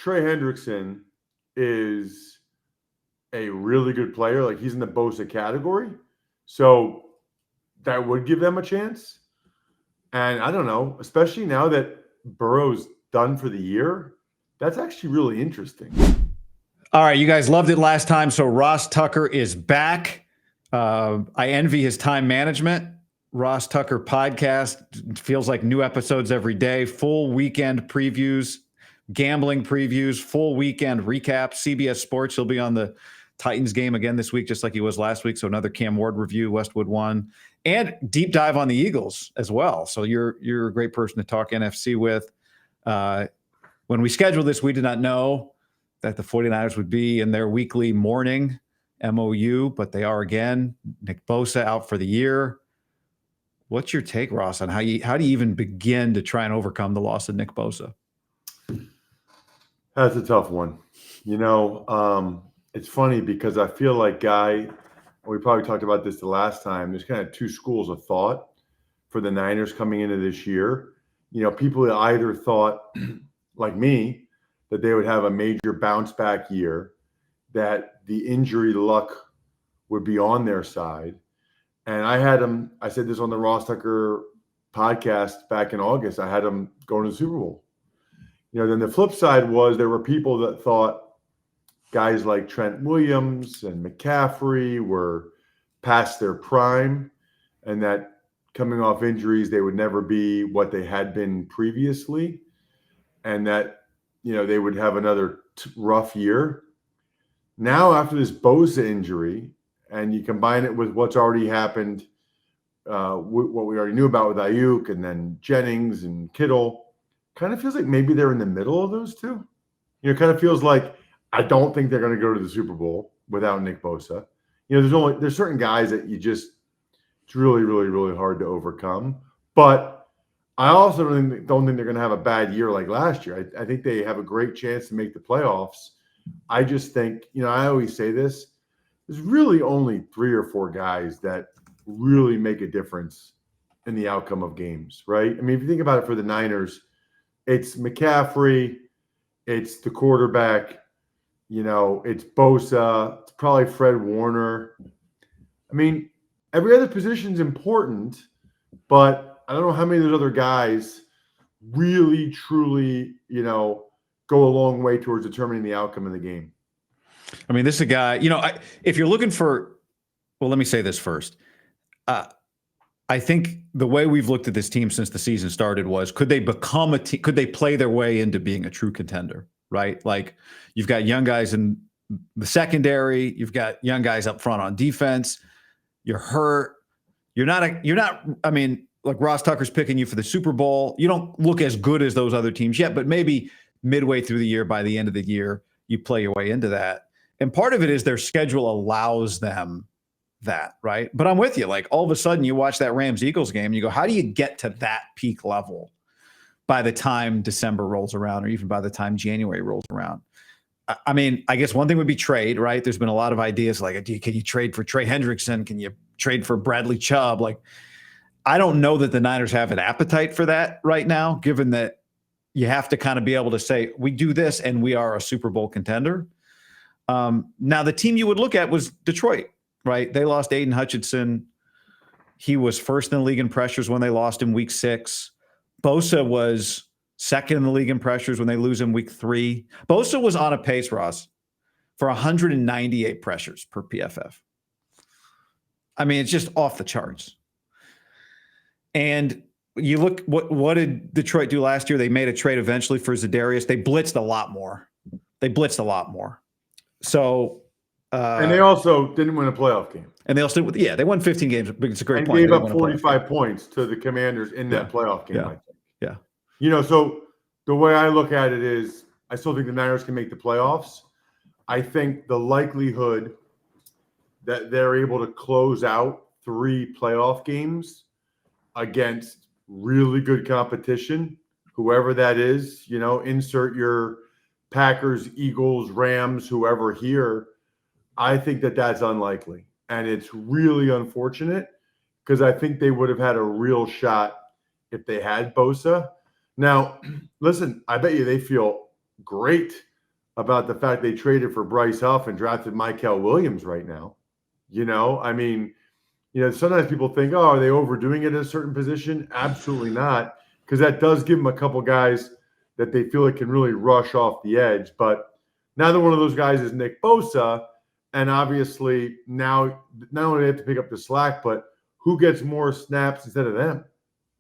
Trey Hendrickson is a really good player. Like, he's in the Bosa category. So that would give them a chance. And I don't know, especially now that Burrow's done for the year, that's actually really interesting. All right, you guys loved it last time, so Ross Tucker is back. I envy his time management. Ross Tucker podcast feels like new episodes every day, full weekend previews, gambling previews, full weekend recap. CBS Sports, he'll be on the Titans game again this week, just like he was last week. So another Cam Ward review, Westwood one, and deep dive on the Eagles as well. So you're a great person to talk NFC with. When we scheduled this, we did not know that the 49ers would be in their weekly morning MOU, but they are again. Nick Bosa out for the year. What's your take, Ross, on how do you even begin to try and overcome the loss of Nick Bosa? That's a tough one. It's funny because I feel like we probably talked about this the last time. There's kind of two schools of thought for the Niners coming into this year. People that either thought, like me, that they would have a major bounce back year, that the injury luck would be on their side. And I said this on the Ross Tucker podcast back in August, I had them going to the Super Bowl. Then the flip side was there were people that thought guys like Trent Williams and McCaffrey were past their prime and that coming off injuries, they would never be what they had been previously. And that, they would have another rough year. Now, after this Bosa injury, and you combine it with what's already happened, what we already knew about with Ayuk and then Jennings and Kittle, kind of feels like maybe they're in the middle of those two. It kind of feels like I don't think they're going to go to the Super Bowl without Nick Bosa. There's certain guys that it's really, really, really hard to overcome. But I also don't think they're going to have a bad year like last year. I think they have a great chance to make the playoffs. I just think, I always say this, there's really only 3 or 4 guys that really make a difference in the outcome of games, right? I mean, if you think about it for the Niners, it's McCaffrey, it's the quarterback, it's Bosa, it's probably Fred Warner. I mean, every other position's important, but I don't know how many of those other guys really, truly, go a long way towards determining the outcome of the game. I mean, this is a guy, if you're looking for, well, let me say this first. I think the way we've looked at this team since the season started was, could they become a team? Could they play their way into being a true contender, right? Like, you've got young guys in the secondary, you've got young guys up front on defense. You're hurt. I mean, like, Ross Tucker's picking you for the Super Bowl. You don't look as good as those other teams yet, but maybe midway through the year, by the end of the year, you play your way into that. And part of it is their schedule allows them that, right? But I'm with you. Like, all of a sudden you watch that Rams-Eagles game and you go, how do you get to that peak level by the time December rolls around, or even by the time January rolls around? I mean, I guess one thing would be trade, right? There's been a lot of ideas like, can you trade for Trey Hendrickson? Can you trade for Bradley Chubb? Like, I don't know that the Niners have an appetite for that right now, given that you have to kind of be able to say, we do this and we are a Super Bowl contender. Now, the team you would look at was Detroit, right? They lost Aiden Hutchinson. He was first in the league in pressures when they lost him week 6. Bosa was second in the league in pressures when they lose him week 3. Bosa was on a pace, Ross, for 198 pressures per PFF. I mean, it's just off the charts. And you look, what did Detroit do last year? They made a trade eventually for Za'Darius. They blitzed a lot more. So, and they also didn't win a playoff game. And they also, they won 15 games. It's a great and point. Gave up 45 points to the Commanders in that playoff game. I think. Yeah. So the way I look at it is, I still think the Niners can make the playoffs. I think the likelihood that they're able to close out 3 playoff games against really good competition, whoever that is, insert your Packers, Eagles, Rams, whoever here, I think that that's unlikely. And it's really unfortunate because I think they would have had a real shot if they had Bosa. Now, listen, I bet you they feel great about the fact they traded for Bryce Huff and drafted Mykel Williams right now. I mean, sometimes people think, oh, are they overdoing it at a certain position? Absolutely not, because that does give them a couple guys that they feel like can really rush off the edge. But neither one of those guys is Nick Bosa. And obviously now not only do they have to pick up the slack, but who gets more snaps instead of them?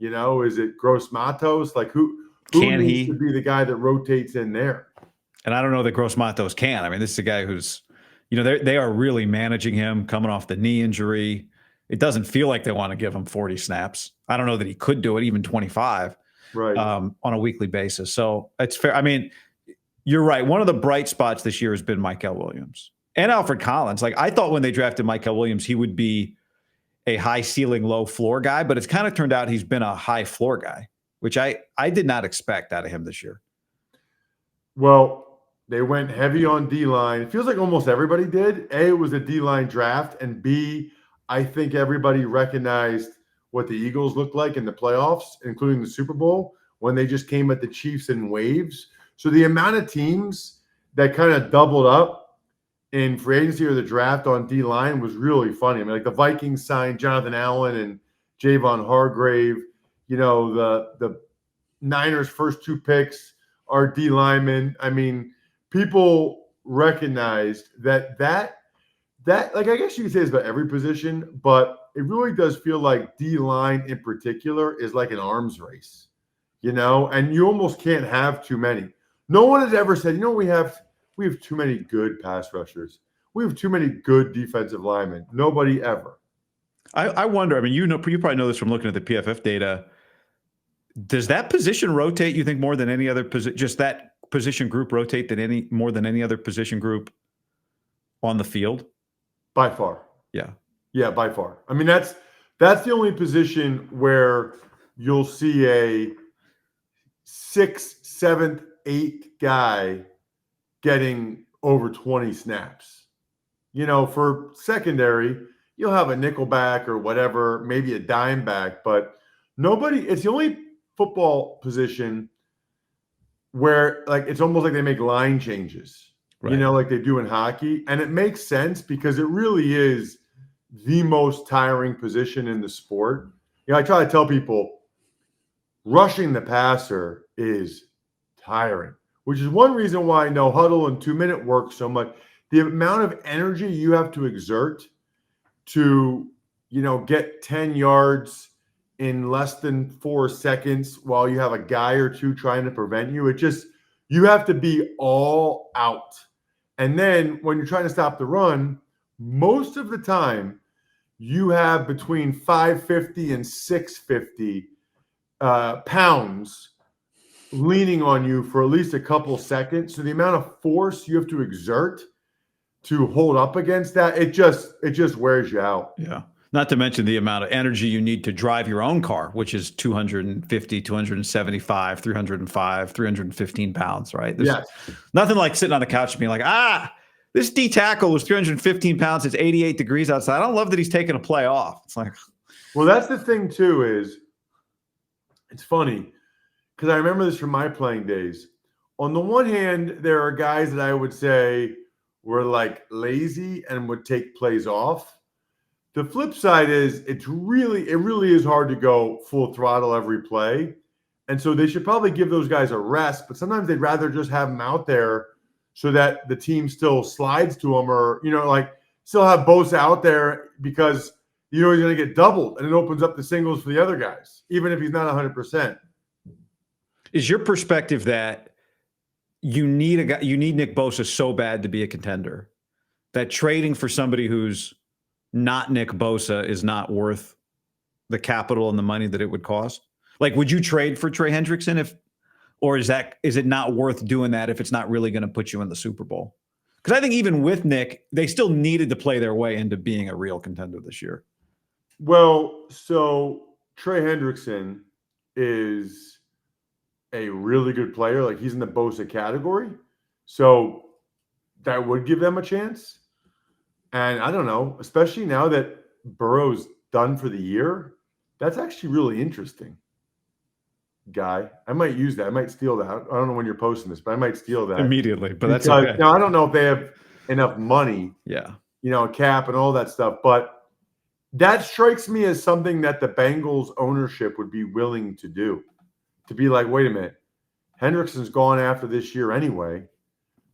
Is it Gross Matos? Like who needs to be the guy that rotates in there? And I don't know that Gross Matos can. I mean, this is a guy who's, they are really managing him coming off the knee injury. It doesn't feel like they want to give him 40 snaps. I don't know that he could do it, even 25, right, on a weekly basis. So it's fair. I mean, you're right. One of the bright spots this year has been Mykel Williams and Alfred Collins. Like, I thought when they drafted Mykel Williams, he would be a high ceiling, low floor guy, but it's kind of turned out he's been a high floor guy, which I did not expect out of him this year. Well, they went heavy on D-line. It feels like almost everybody did. A, it was a D-line draft, and B, I think everybody recognized what the Eagles looked like in the playoffs, including the Super Bowl, when they just came at the Chiefs in waves. So the amount of teams that kind of doubled up in free agency or the draft on D-line was really funny. I mean, like the Vikings signed Jonathan Allen and Javon Hargrave. The Niners' first 2 picks are D linemen. I mean, people recognized that like, I guess you could say it's about every position, but it really does feel like D line in particular is like an arms race, and you almost can't have too many. No one has ever said, we have too many good pass rushers. We have too many good defensive linemen. Nobody ever. I wonder, I mean, you probably know this from looking at the PFF data. Does that position rotate, you think, more than any other position? Just that position group rotate more than any other position group on the field? By far. Yeah. Yeah, by far. I mean, that's the only position where you'll see a 6th, 7th, 8th guy getting over 20 snaps. For secondary, you'll have a nickelback or whatever, maybe a dime back, but it's the only football position where, like, it's almost like they make line changes, right, like they do in hockey. And it makes sense because it really is the most tiring position in the sport. I try to tell people rushing the passer is tiring, which is one reason why no huddle and 2-minute work so much. The amount of energy you have to exert to, get 10 yards in less than 4 seconds while you have a guy or two trying to prevent you. You have to be all out. And then when you're trying to stop the run, most of the time you have between 550 and 650 pounds leaning on you for at least a couple seconds. So the amount of force you have to exert to hold up against that, it just wears you out. Yeah. Not to mention the amount of energy you need to drive your own car, which is 250, 275, 305, 315 pounds, right? There's nothing like sitting on the couch and being like, this D tackle was 315 pounds. It's 88 degrees outside. I don't love that he's taking a play off. It's like, well, that's the thing too, is it's funny because I remember this from my playing days. On the one hand, there are guys that I would say were like lazy and would take plays off. The flip side is it really is hard to go full throttle every play. And so they should probably give those guys a rest, but sometimes they'd rather just have them out there so that the team still slides to them, or, like still have Bosa out there because he's going to get doubled and it opens up the singles for the other guys, even if he's not 100%. Is your perspective that you need Nick Bosa so bad to be a contender that trading for somebody who's not Nick Bosa is not worth the capital and the money that it would cost? Like, would you trade for Trey Hendrickson or is it not worth doing that if it's not really going to put you in the Super Bowl? Because I think even with Nick, they still needed to play their way into being a real contender this year. Well, so Trey Hendrickson is a really good player. Like, he's in the Bosa category. So that would give them a chance. And I don't know, especially now that Burrow's done for the year, that's actually really interesting. guy. I might use that. I might steal that. I don't know when you're posting this, but I might steal that immediately, but that's because okay. now I don't know if they have enough money, Yeah. cap and all that stuff, but that strikes me as something that the Bengals ownership would be willing to do. To be like, wait a minute, Hendrickson's gone after this year anyway.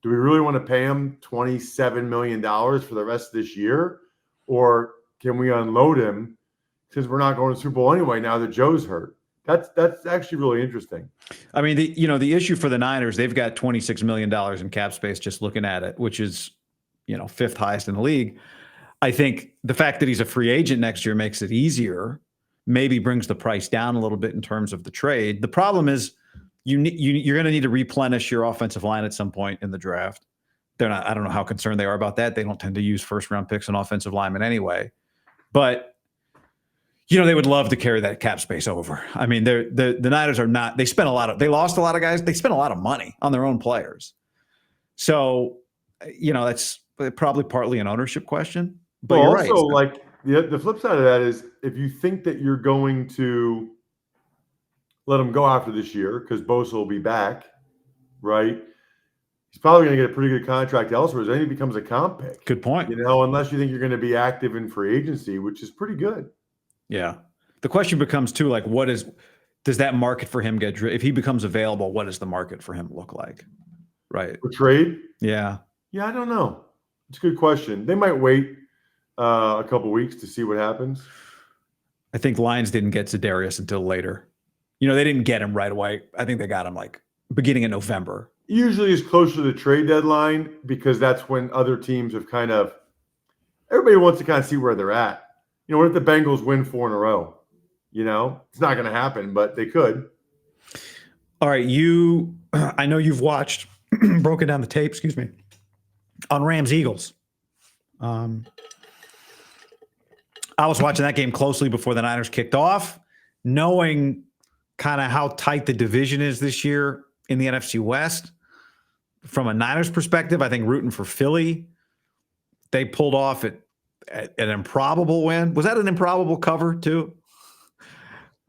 Do we really want to pay him $27 million for the rest of this year? Or can we unload him since we're not going to Super Bowl anyway now that Joe's hurt? That's actually really interesting. I mean, the issue for the Niners, they've got $26 million in cap space just looking at it, which is, fifth highest in the league. I think the fact that he's a free agent next year makes it easier, maybe brings the price down a little bit in terms of the trade. The problem is you're going to need to replenish your offensive line at some point in the draft. I don't know how concerned they are about that. They don't tend to use first round picks on offensive linemen anyway, but they would love to carry that cap space over. I mean, the Niners are not, they lost a lot of guys. They spent a lot of money on their own players. So, that's probably partly an ownership question. But you're right. Also, the flip side of that is if you think that you're going to let him go after this year because Bosa will be back, right? He's probably going to get a pretty good contract elsewhere. Then he becomes a comp pick. Good point. Unless you think you're going to be active in free agency, which is pretty good. Yeah. The question becomes too, does that market for him get, if he becomes available, what does the market for him look like? Right. For trade? Yeah. Yeah, I don't know. It's a good question. They might wait a couple weeks to see what happens. I think Lions didn't get Za'Darius until later. They didn't get him right away. I think they got him beginning of November. Usually it's closer to the trade deadline because that's when other teams have everybody wants to kind of see where they're at. What if the Bengals win 4 in a row? It's not going to happen, but they could. All right. I know you've watched, broken down the tape, excuse me, on Rams Eagles. I was watching that game closely before the Niners kicked off, knowing kind of how tight the division is this year in the NFC West. From a Niners perspective, I think rooting for Philly, they pulled off an improbable win. Was that an improbable cover too?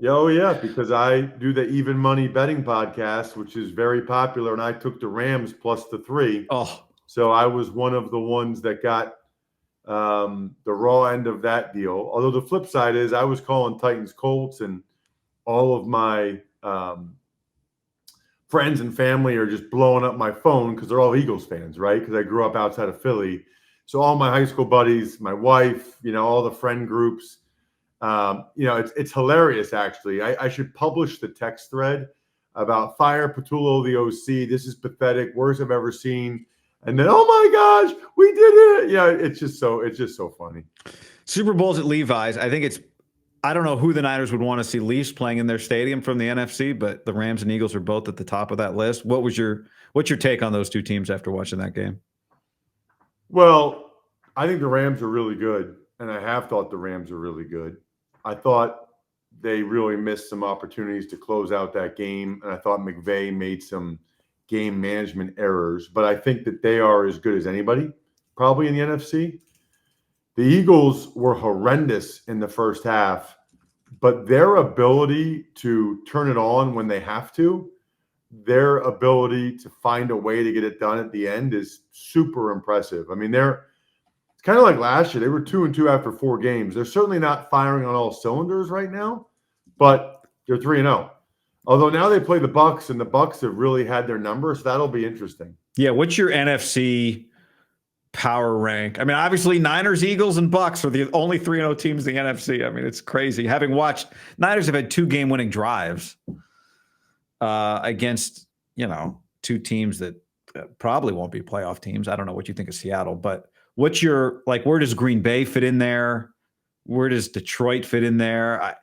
Oh, yeah, because I do the Even Money betting podcast, which is very popular, and I took the Rams plus the 3. Oh, so I was one of the ones that got the raw end of that deal. Although the flip side is I was calling Titans Colts, and all of my friends and family are just blowing up my phone because they're all Eagles fans, right? Because I grew up outside of Philly. So all my high school buddies, my wife, all the friend groups, it's hilarious, actually. I should publish the text thread about fire Patullo, the OC. This is pathetic. Worst I've ever seen. And then, oh my gosh, we did it. Yeah, it's just so funny. Super Bowl's at Levi's. I don't know who the Niners would want to see Leafs playing in their stadium from the NFC, but the Rams and Eagles are both at the top of that list. What's your take on those two teams after watching that game? Well, I think the Rams are really good, and I have thought the Rams are really good. I thought they really missed some opportunities to close out that game, and I thought McVay made some game management errors, but I think that they are as good as anybody, probably in the NFC. The Eagles were horrendous in the first half, but their ability to turn it on when they have to, their ability to find a way to get it done at the end is super impressive. I mean, it's kind of like last year. They were 2-2 after 4 games. They're certainly not firing on all cylinders right now, but they're 3-0. Although now they play the Bucs, and the Bucs have really had their number, so that'll be interesting. Yeah, what's your NFC power rank? I mean, obviously Niners, Eagles, and Bucs are the only 3-0 teams in the NFC. I mean, it's crazy. Having watched, Niners have had 2 game-winning drives against, 2 teams that probably won't be playoff teams. I don't know what you think of Seattle, but what's your, where does Green Bay fit in there? Where does Detroit fit in there?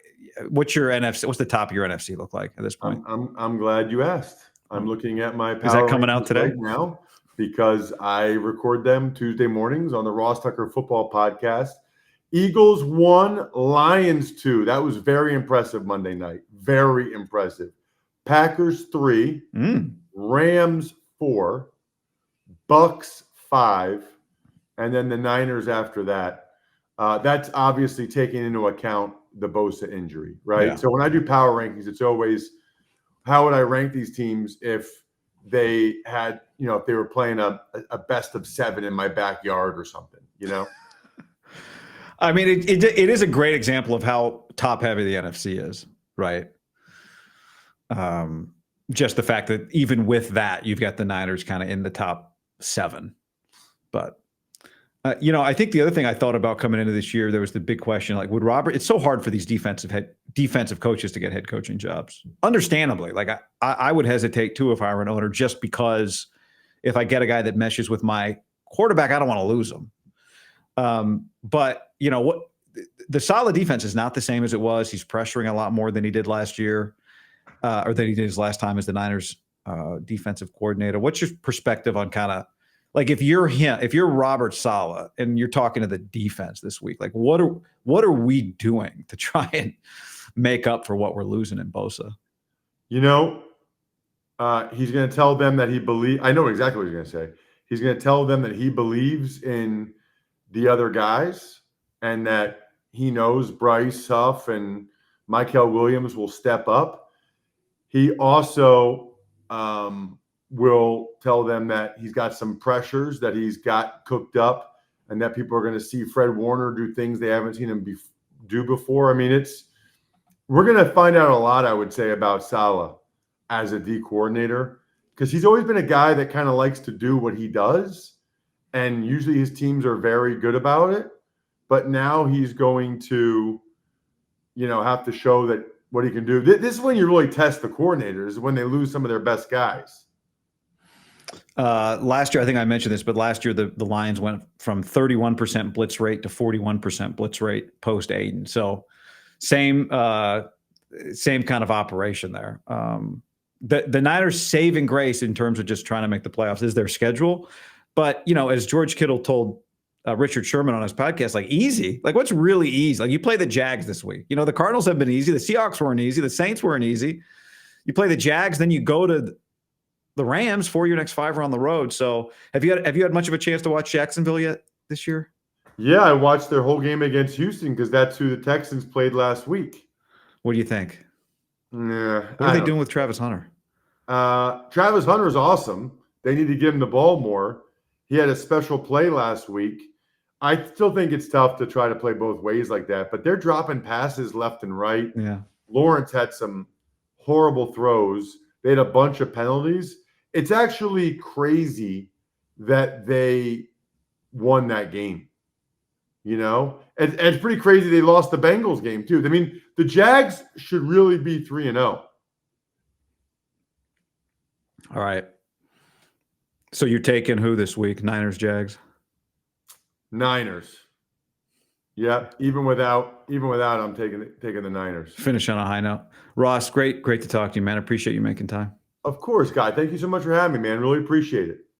What's your NFC? What's the top of your NFC look like at this point? I'm glad you asked. I'm looking at my power. Is that coming out today? Right now, because I record them Tuesday mornings on the Ross Tucker Football Podcast. Eagles 1, Lions 2. That was very impressive Monday night. Very impressive. Packers 3, Rams 4, Bucks 5, and then the Niners after that. That's obviously taking into account the Bosa injury, right? Yeah. So when I do power rankings, it's always how would I rank these teams if they had, if they were playing a best of 7 in my backyard or something, I mean, it is a great example of how top heavy the NFC is, right? Just the fact that even with that, you've got the Niners kind of in the top 7. But, I think the other thing I thought about coming into this year, there was the big question, like, would Robert, it's so hard for these defensive coaches to get head coaching jobs. Understandably, like I would hesitate too if I were an owner, just because if I get a guy that meshes with my quarterback, I don't want to lose him. But what, the Salah defense is not the same as it was. He's pressuring a lot more than he did last year, or than he did his last time as the Niners defensive coordinator. What's your perspective on kind of, like, if you're Robert Salah and you're talking to the defense this week, like what are we doing to try and make up for what we're losing in Bosa? He's going to tell them that I know exactly what he's going to say. He's going to tell them that he believes in the other guys and that he knows Bryce Huff and Michael Williams will step up. He also will tell them that he's got some pressures that he's got cooked up and that people are going to see Fred Warner do things they haven't seen him do before. I mean, we're going to find out a lot, I would say, about Salah as a D coordinator, because he's always been a guy that kind of likes to do what he does. And usually his teams are very good about it. But now he's going to, have to show that what he can do. This is when you really test the coordinators, when they lose some of their best guys. Last year, I think I mentioned this, but last year the Lions went from 31% blitz rate to 41% blitz rate post Aiden. So same kind of operation there. The Niners' saving grace in terms of just trying to make the playoffs is their schedule. But, as George Kittle told Richard Sherman on his podcast, like, easy. Like, what's really easy? Like, you play the Jags this week. The Cardinals have been easy. The Seahawks weren't easy. The Saints weren't easy. You play the Jags, then you go to the Rams. 4 of your next 5 are on the road. So have you had much of a chance to watch Jacksonville yet this year? Yeah, I watched their whole game against Houston because that's who the Texans played last week. What do you think? Yeah. What are they doing with Travis Hunter? Travis Hunter is awesome. They need to give him the ball more. He had a special play last week. I still think it's tough to try to play both ways like that, but they're dropping passes left and right. Yeah. Lawrence had some horrible throws. They had a bunch of penalties. It's actually crazy that they won that game. And it's pretty crazy they lost the Bengals game too. I mean, the Jags should really be 3-0. All right. So you're taking who this week? Niners, Jags? Niners. Yeah, even without, I'm taking the Niners. Finish on a high note. Ross, great to talk to you, man. I appreciate you making time. Of course, Guy. Thank you so much for having me, man. Really appreciate it.